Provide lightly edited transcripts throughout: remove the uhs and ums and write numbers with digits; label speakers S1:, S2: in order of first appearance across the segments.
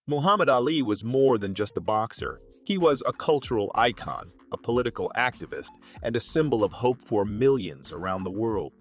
S1: Muhammad Ali was more than just a boxer. He was a cultural icon, a political activist, and a symbol of hope for millions around the world.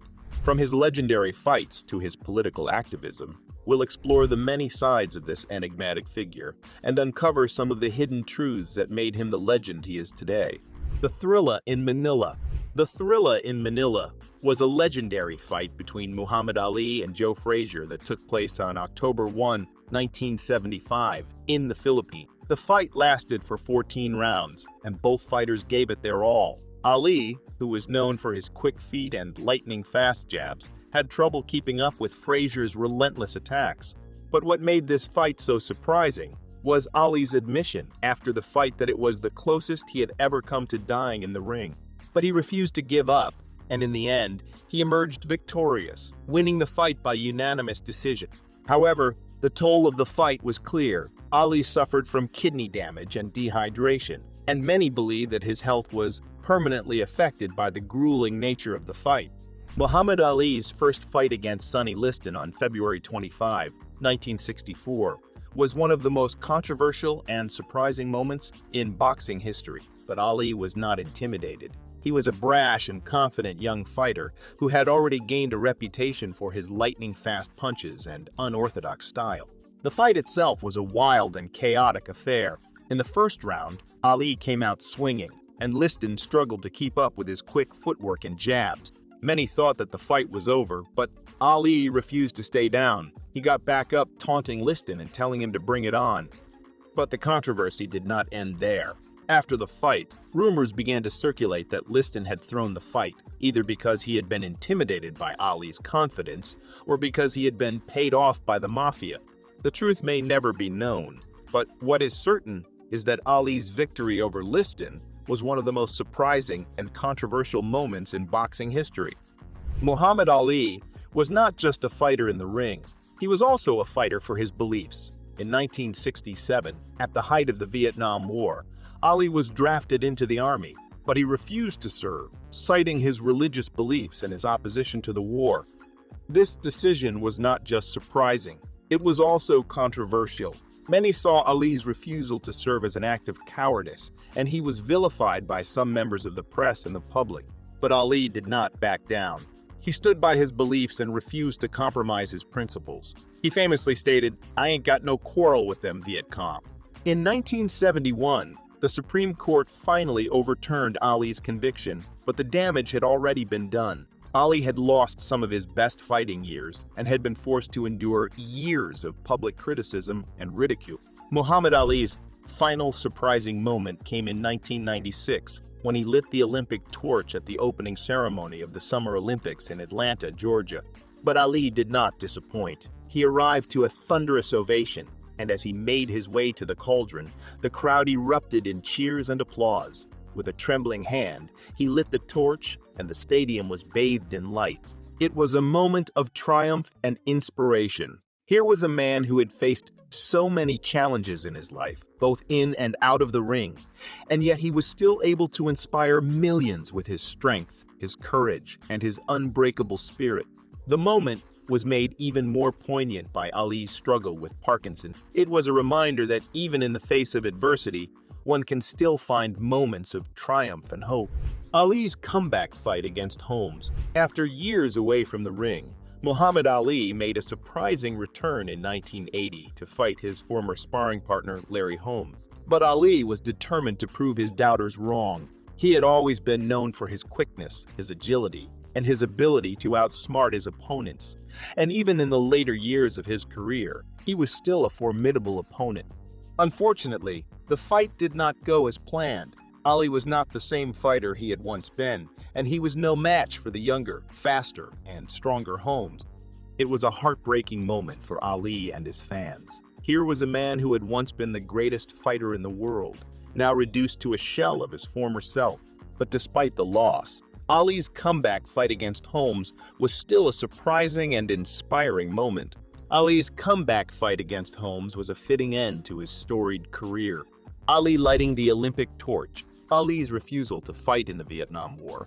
S1: From his legendary fights to his political activism, we'll explore the many sides of this enigmatic figure and uncover some of the hidden truths that made him the legend he is today. The Thrilla in Manila. The Thrilla in Manila was a legendary fight between Muhammad Ali and Joe Frazier that took place on October 1, 1975, in the Philippines. The fight lasted for 14 rounds, and both fighters gave it their all. Ali, who was known for his quick feet and lightning-fast jabs, had trouble keeping up with Frazier's relentless attacks. But what made this fight so surprising was Ali's admission after the fight that it was the closest he had ever come to dying in the ring. But he refused to give up, and in the end, he emerged victorious, winning the fight by unanimous decision. However, the toll of the fight was clear. Ali suffered from kidney damage and dehydration, and many believe that his health was permanently affected by the grueling nature of the fight. Muhammad Ali's first fight against Sonny Liston on February 25, 1964, was one of the most controversial and surprising moments in boxing history. But Ali was not intimidated. He was a brash and confident young fighter who had already gained a reputation for his lightning-fast punches and unorthodox style. The fight itself was a wild and chaotic affair. In the first round, Ali came out swinging, and Liston struggled to keep up with his quick footwork and jabs. Many thought that the fight was over, but Ali refused to stay down. He got back up, taunting Liston and telling him to bring it on. But the controversy did not end there. After the fight, rumors began to circulate that Liston had thrown the fight, either because he had been intimidated by Ali's confidence or because he had been paid off by the mafia. The truth may never be known, but what is certain is that Ali's victory over Liston was one of the most surprising and controversial moments in boxing history. Muhammad Ali was not just a fighter in the ring, he was also a fighter for his beliefs. In 1967, at the height of the Vietnam War, Ali was drafted into the army, but he refused to serve, citing his religious beliefs and his opposition to the war. This decision was not just surprising, it was also controversial. Many saw Ali's refusal to serve as an act of cowardice, and he was vilified by some members of the press and the public. But Ali did not back down. He stood by his beliefs and refused to compromise his principles. He famously stated, "I ain't got no quarrel with them Viet Cong." In 1971, the Supreme Court finally overturned Ali's conviction, but the damage had already been done. Ali had lost some of his best fighting years and had been forced to endure years of public criticism and ridicule. Muhammad Ali's final surprising moment came in 1996 when he lit the Olympic torch at the opening ceremony of the Summer Olympics in Atlanta, Georgia. But Ali did not disappoint. He arrived to a thunderous ovation, and as he made his way to the cauldron, the crowd erupted in cheers and applause. With a trembling hand, he lit the torch, and the stadium was bathed in light. It was a moment of triumph and inspiration. Here was a man who had faced so many challenges in his life, both in and out of the ring, and yet he was still able to inspire millions with his strength, his courage, and his unbreakable spirit. The moment was made even more poignant by Ali's struggle with Parkinson. It was a reminder that even in the face of adversity, one can still find moments of triumph and hope. Ali's comeback fight against Holmes. After years away from the ring, Muhammad Ali made a surprising return in 1980 to fight his former sparring partner Larry Holmes. But Ali was determined to prove his doubters wrong. He had always been known for his quickness, his agility, and his ability to outsmart his opponents. And even in the later years of his career, he was still a formidable opponent. Unfortunately, the fight did not go as planned. Ali was not the same fighter he had once been, and he was no match for the younger, faster, and stronger Holmes. It was a heartbreaking moment for Ali and his fans. Here was a man who had once been the greatest fighter in the world, now reduced to a shell of his former self. But despite the loss, Ali's comeback fight against Holmes was still a surprising and inspiring moment. Ali's comeback fight against Holmes was a fitting end to his storied career. Ali lighting the Olympic torch, Ali's refusal to fight in the Vietnam War.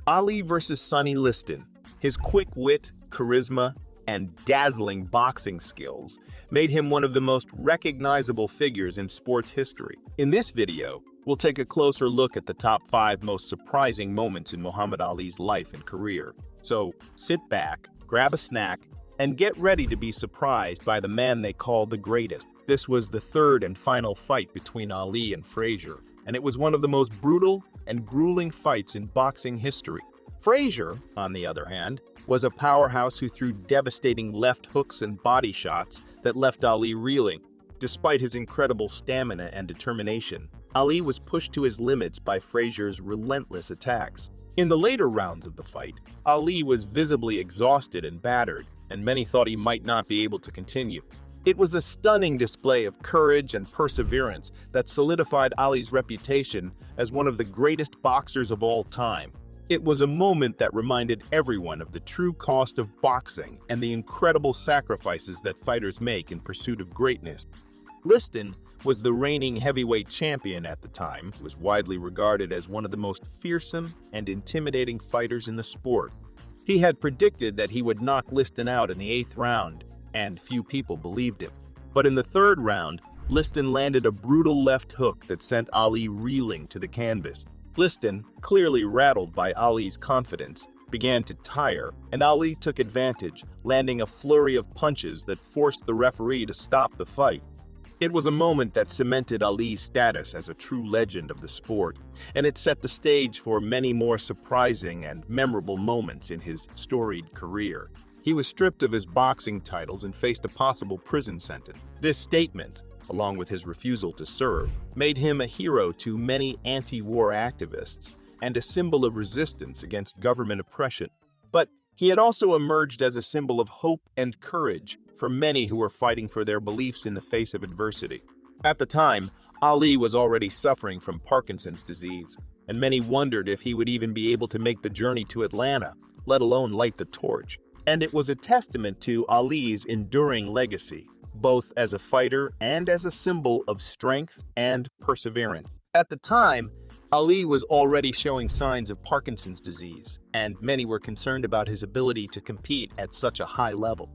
S1: Ali versus Sonny Liston. His quick wit, charisma, and dazzling boxing skills made him one of the most recognizable figures in sports history. In this video, we'll take a closer look at the top 5 most surprising moments in Muhammad Ali's life and career. So sit back, grab a snack, and get ready to be surprised by the man they call the greatest. This was the third and final fight between Ali and Frazier, and it was one of the most brutal and grueling fights in boxing history. Frazier, on the other hand, was a powerhouse who threw devastating left hooks and body shots that left Ali reeling. Despite his incredible stamina and determination, Ali was pushed to his limits by Frazier's relentless attacks. In the later rounds of the fight, Ali was visibly exhausted and battered, and many thought he might not be able to continue. It was a stunning display of courage and perseverance that solidified Ali's reputation as one of the greatest boxers of all time. It was a moment that reminded everyone of the true cost of boxing and the incredible sacrifices that fighters make in pursuit of greatness. Liston was the reigning heavyweight champion at the time, who was widely regarded as one of the most fearsome and intimidating fighters in the sport. He had predicted that he would knock Liston out in the 8th round, and few people believed him. But in the 3rd round, Liston landed a brutal left hook that sent Ali reeling to the canvas. Liston, clearly rattled by Ali's confidence, began to tire, and Ali took advantage, landing a flurry of punches that forced the referee to stop the fight. It was a moment that cemented Ali's status as a true legend of the sport, and it set the stage for many more surprising and memorable moments in his storied career. He was stripped of his boxing titles and faced a possible prison sentence. This statement, along with his refusal to serve, made him a hero to many anti-war activists and a symbol of resistance against government oppression. But he had also emerged as a symbol of hope and courage for many who were fighting for their beliefs in the face of adversity. At the time, Ali was already suffering from Parkinson's disease, and many wondered if he would even be able to make the journey to Atlanta, let alone light the torch. And it was a testament to Ali's enduring legacy, both as a fighter and as a symbol of strength and perseverance. At the time, Ali was already showing signs of Parkinson's disease, and many were concerned about his ability to compete at such a high level.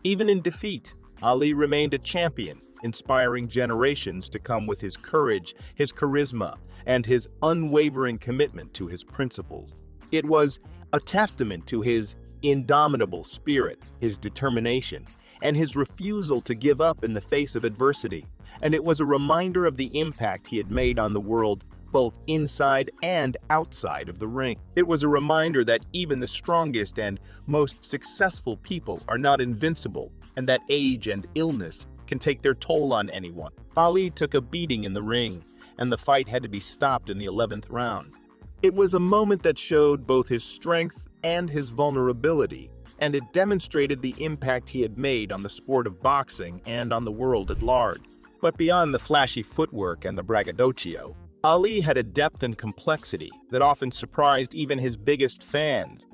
S1: Even in defeat, Ali remained a champion, inspiring generations to come with his courage, his charisma, and his unwavering commitment to his principles. It was a testament to his indomitable spirit, his determination, and his refusal to give up in the face of adversity. And it was a reminder of the impact he had made on the world, both inside and outside of the ring. It was a reminder that even the strongest and most successful people are not invincible, and that age and illness can take their toll on anyone. Ali took a beating in the ring, and the fight had to be stopped in the 11th round. It was a moment that showed both his strength and his vulnerability, and it demonstrated the impact he had made on the sport of boxing and on the world at large. But beyond the flashy footwork and the braggadocio, Ali had a depth and complexity that often surprised even his biggest fans.